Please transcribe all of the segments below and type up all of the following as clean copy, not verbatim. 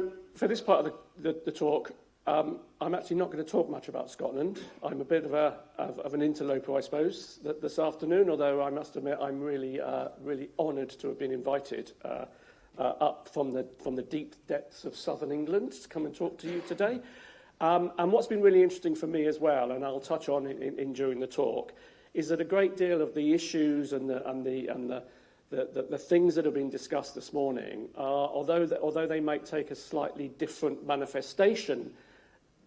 So for this part of the talk, I'm actually not going to talk much about Scotland. I'm a bit of an interloper, I suppose, this afternoon, although I must admit I'm really honoured to have been invited up from the deep depths of southern England to come and talk to you today. And what's been really interesting for me as well, and I'll touch on in during the talk, is that a great deal of the issues and the things that have been discussed this morning, although they might take a slightly different manifestation,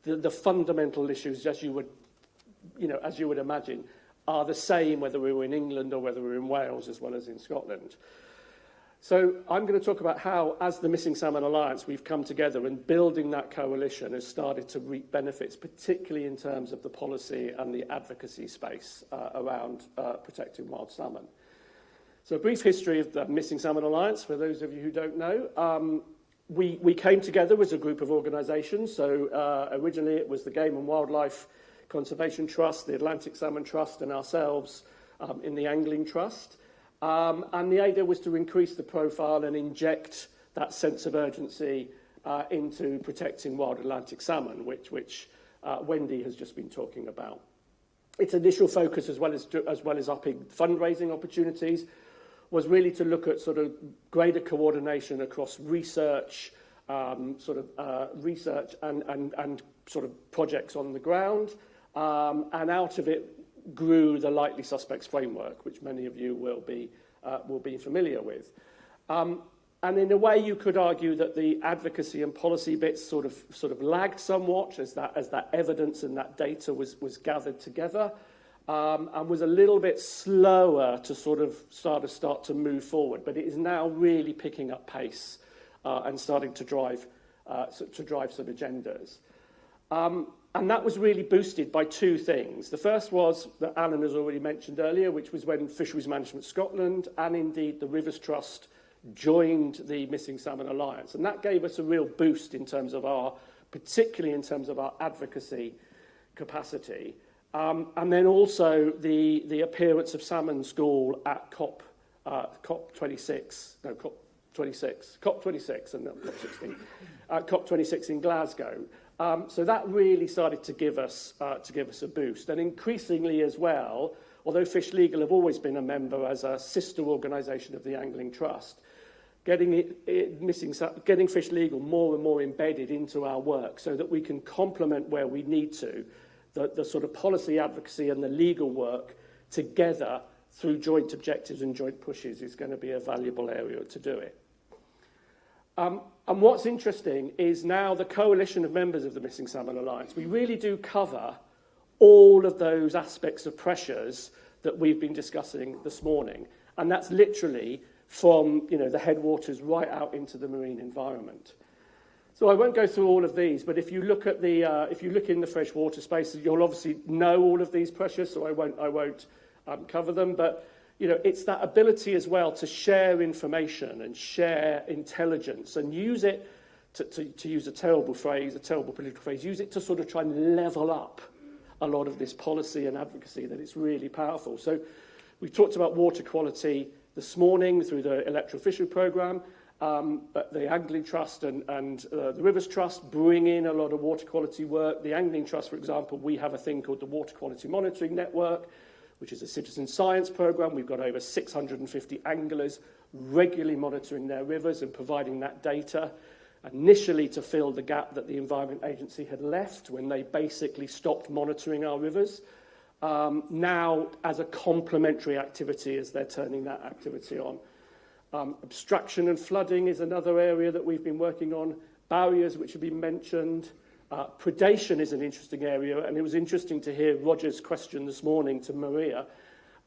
the fundamental issues, as you would imagine, are the same whether we were in England or whether we were in Wales as well as in Scotland. So I'm going to talk about how, as the Missing Salmon Alliance, we've come together and building that coalition has started to reap benefits, particularly in terms of the policy and the advocacy space around protecting wild salmon. So a brief history of the Missing Salmon Alliance, for those of you who don't know. We came together as a group of organisations. So originally it was the Game and Wildlife Conservation Trust, the Atlantic Salmon Trust, and ourselves in the Angling Trust. And the idea was to increase the profile and inject that sense of urgency into protecting wild Atlantic salmon, which Wendy has just been talking about. Its initial focus, as well as upping fundraising opportunities, was really to look at sort of greater coordination across research, research and sort of projects on the ground, and out of it grew the Likely Suspects framework, which many of you will be familiar with. And in a way, you could argue that the advocacy and policy bits sort of lagged somewhat as that evidence and that data was gathered together, and was a little bit slower to sort of start to move forward. But it is now really picking up pace and starting to drive some agendas. And that was really boosted by two things. The first was that Alan has already mentioned earlier, which was when Fisheries Management Scotland and indeed the Rivers Trust joined the Missing Salmon Alliance. And that gave us a real boost in terms of particularly in terms of our advocacy capacity. And then also the appearance of Salmon School at COP26 and not COP16, COP26 in Glasgow. So that really started to give us a boost. And increasingly as well, although Fish Legal have always been a member as a sister organisation of the Angling Trust, getting Fish Legal more and more embedded into our work so that we can complement where we need to, the sort of policy advocacy and the legal work together through joint objectives and joint pushes is going to be a valuable area to do it. And what's interesting is now the coalition of members of the Missing Salmon Alliance, we really do cover all of those aspects of pressures that we've been discussing this morning. And that's literally from the headwaters right out into the marine environment. So I won't go through all of these, but if you look at if you look in the freshwater space, you'll obviously know all of these pressures, so I won't cover them. But it's that ability as well to share information and share intelligence and use it to use a terrible political phrase, use it to sort of try and level up a lot of this policy and advocacy, that it's really powerful. So we've talked about water quality this morning through the electoral fishery programme, but the Angling Trust and the Rivers Trust bring in a lot of water quality work. The Angling Trust, for example, we have a thing called the Water Quality Monitoring Network, which is a citizen science programme. We've got over 650 anglers regularly monitoring their rivers and providing that data, initially to fill the gap that the Environment Agency had left when they basically stopped monitoring our rivers. Now, as a complementary activity, as they're turning that activity on. Obstruction and flooding is another area that we've been working on. Barriers, which have been mentioned. Predation is an interesting area, and it was interesting to hear Roger's question this morning to Maria.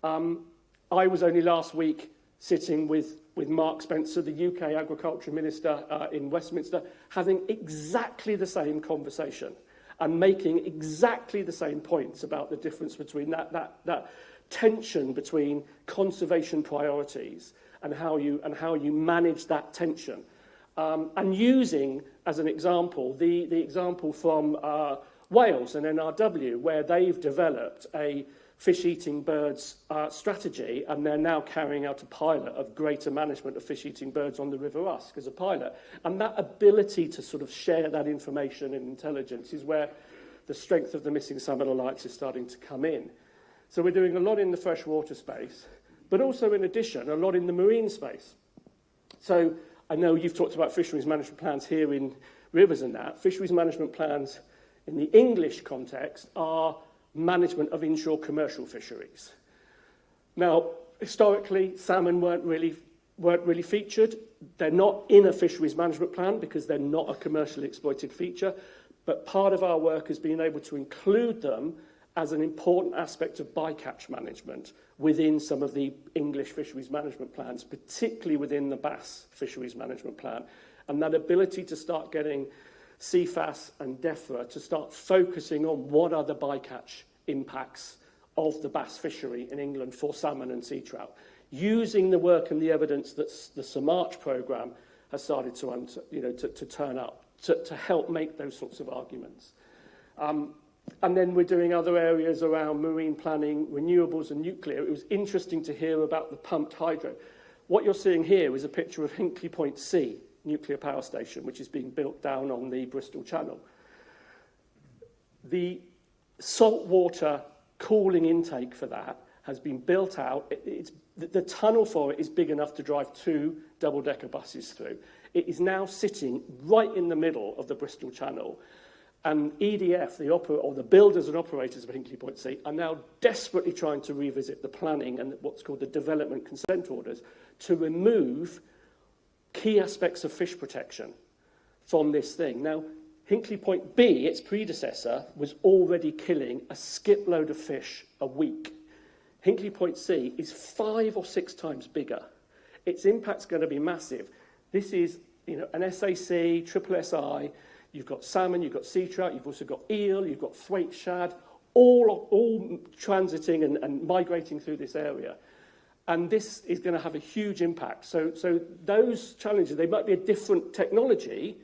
I was only last week sitting with Mark Spencer, the UK Agriculture Minister in Westminster, having exactly the same conversation and making exactly the same points about the difference between that tension between conservation priorities and how you manage that tension. And using, as an example, the example from Wales and NRW, where they've developed a fish-eating birds strategy, and they're now carrying out a pilot of greater management of fish-eating birds on the River Usk as a pilot. And that ability to sort of share that information and intelligence is where the strength of the Missing Salmon Alliance is starting to come in. So we're doing a lot in the freshwater space, but also in addition, a lot in the marine space. So I know you've talked about fisheries management plans here in rivers and that. Fisheries management plans in the English context are management of inshore commercial fisheries. Now, historically, salmon weren't really featured. They're not in a fisheries management plan because they're not a commercially exploited feature, but part of our work has been able to include them as an important aspect of bycatch management within some of the English fisheries management plans, particularly within the bass fisheries management plan. And that ability to start getting Cefas and DEFRA to start focusing on what are the bycatch impacts of the bass fishery in England for salmon and sea trout, using the work and the evidence that the SAMARCH programme has started to turn up to help make those sorts of arguments. And then we're doing other areas around marine planning, renewables and nuclear. It was interesting to hear about the pumped hydro. What you're seeing here is a picture of Hinkley Point C nuclear power station, which is being built down on the Bristol Channel. The saltwater cooling intake for that has been built out. The tunnel for it is big enough to drive 2 double-decker buses through. It is now sitting right in the middle of the Bristol Channel. And EDF, the builders and operators of Hinkley Point C, are now desperately trying to revisit the planning and what's called the development consent orders to remove key aspects of fish protection from this thing. Now, Hinkley Point B, its predecessor, was already killing a skipload of fish a week. Hinkley Point C is 5 or 6 times bigger. Its impact's going to be massive. This is, an SAC, triple SI. You've got salmon, you've got sea trout, you've also got eel, you've got thwaite shad, all transiting and migrating through this area. And this is going to have a huge impact. So those challenges, they might be a different technology,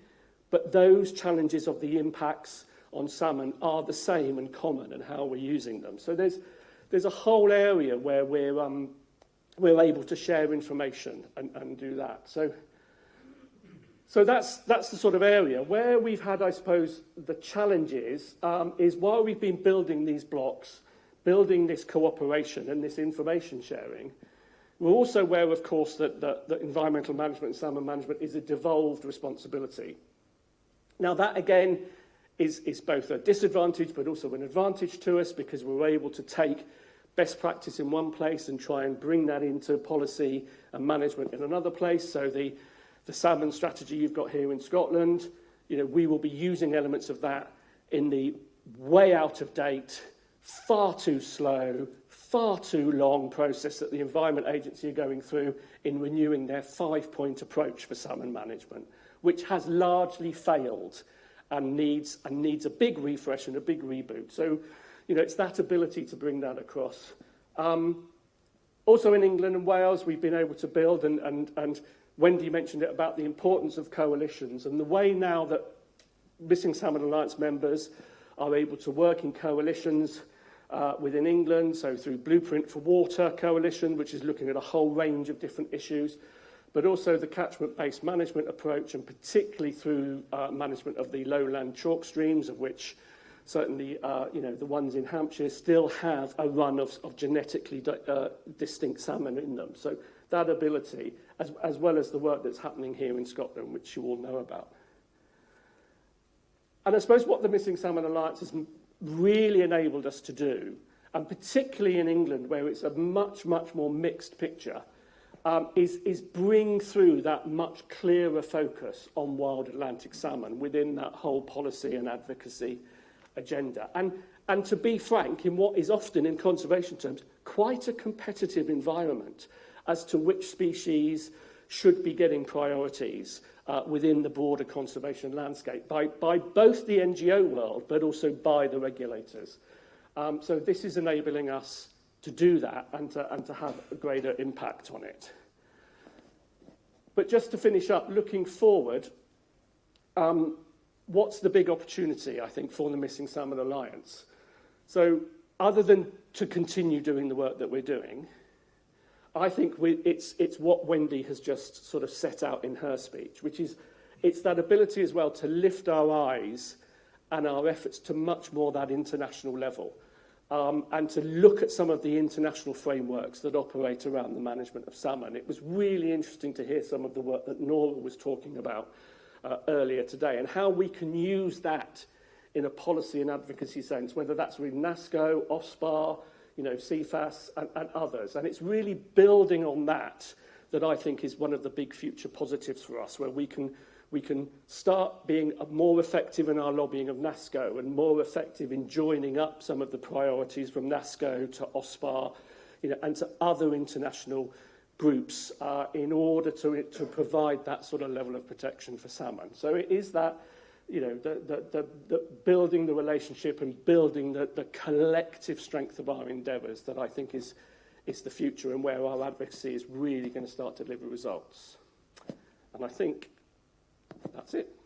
but those challenges of the impacts on salmon are the same and common and how we're using them. So there's a whole area where we're able to share information and do that. So that's the sort of area. Where we've had, I suppose, the challenges is while we've been building these blocks, building this cooperation and this information sharing, we're also aware, of course, that environmental management and salmon management is a devolved responsibility. Now, that, again, is both a disadvantage but also an advantage to us because we're able to take best practice in one place and try and bring that into policy and management in another place. So the salmon strategy you've got here in Scotland, we will be using elements of that in the way out of date, far too slow, far too long process that the Environment Agency are going through in renewing their 5-point approach for salmon management, which has largely failed and needs a big refresh and a big reboot. So, it's that ability to bring that across. Also in England and Wales, we've been able to build, and Wendy mentioned it about the importance of coalitions and the way now that Missing Salmon Alliance members are able to work in coalitions within England, so through Blueprint for Water Coalition, which is looking at a whole range of different issues, but also the catchment-based management approach, and particularly through management of the lowland chalk streams, of which certainly the ones in Hampshire still have a run of genetically distinct salmon in them. So that ability, as well as the work that's happening here in Scotland, which you all know about. And I suppose what the Missing Salmon Alliance has really enabled us to do, and particularly in England, where it's a much, much more mixed picture, is bring through that much clearer focus on wild Atlantic salmon within that whole policy and advocacy agenda. And to be frank, in what is often, in conservation terms, quite a competitive environment as to which species should be getting priorities within the broader conservation landscape by both the NGO world, but also by the regulators. So this is enabling us to do that and to have a greater impact on it. But just to finish up, looking forward, what's the big opportunity, I think, for the Missing Salmon Alliance? So other than to continue doing the work that we're doing, I think it's what Wendy has just sort of set out in her speech, which is it's that ability as well to lift our eyes and our efforts to much more that international level, and to look at some of the international frameworks that operate around the management of salmon. It was really interesting to hear some of the work that Nora was talking about earlier today, and how we can use that in a policy and advocacy sense, whether that's with NASCO, OSPAR, Cefas and others. And it's really building on that I think is one of the big future positives for us, where we can start being more effective in our lobbying of NASCO and more effective in joining up some of the priorities from NASCO to OSPAR, and to other international groups in order to provide that sort of level of protection for salmon. So it is that, the building the relationship and building the collective strength of our endeavours that I think is the future, and where our advocacy is really going to start to deliver results. And I think that's it.